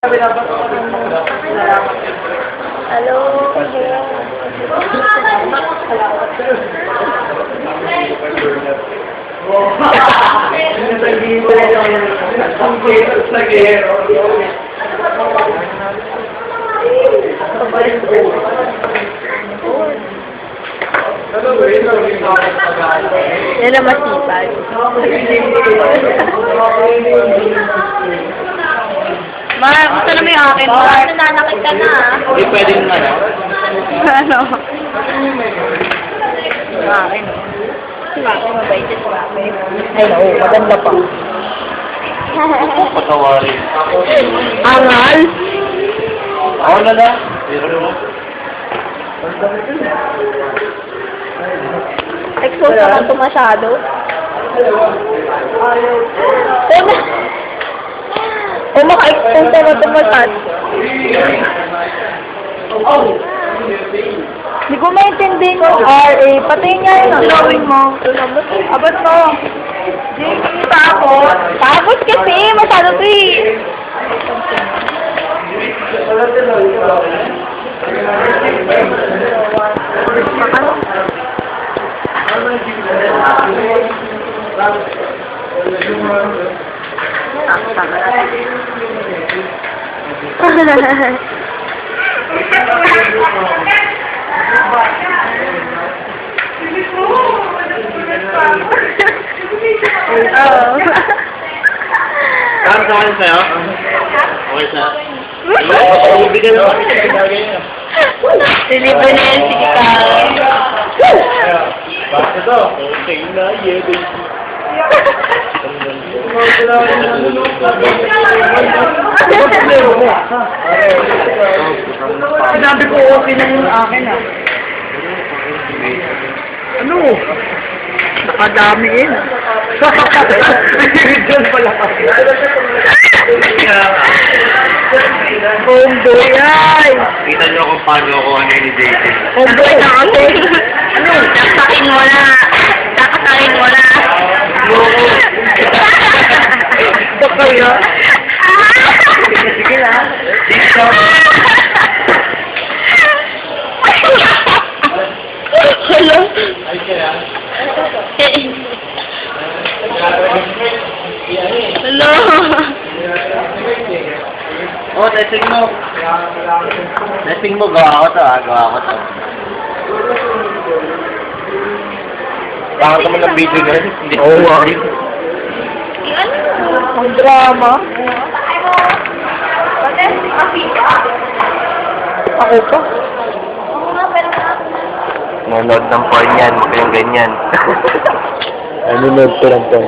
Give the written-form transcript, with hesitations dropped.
Hello. Yan ang masipag. Mar, gusto na mo yung akin, Mar. Nananakit ka na, Hindi pwedeng ano. Ano? Yung akin, Yung akin, mabait yung akin. Ay, oo, maganda pa. Patawarin. Angal? Ako na lang. Pero mo. Expose naman ito masyado. Maka-expose naman ito masyado. Hindi ko maintindihan yung RA. Patayin nga yung drawing mo. Abot mo. Hindi tapos. Tapos kasi. Masyado ito eh. Saan saan sa'yo? Okay sa... Bigyan mo. Deliver na yan, sige ka. Bakit ito? Okay na, yebe. Sinabi ko okay na yung akin ah. Ano? Nakadami yun. Diyan pala kasi. Homeboy ay! Kita niyo kung paano ako ano ni Jason. Homeboy na kasi. Ano? Kakasakin mo na. Kakasakin mo na. Ito kayo? Sige na. Dito. Hello? Ay kaya? Hello? Oh, testing mo. Testing mo, gawa ko to gawa ko to. Bakit naman ng video na rin? Oo, Ang drama? Ako pa? Nanonood ng porn yan, huwag kayong ganyan. Nanonood ko lang po.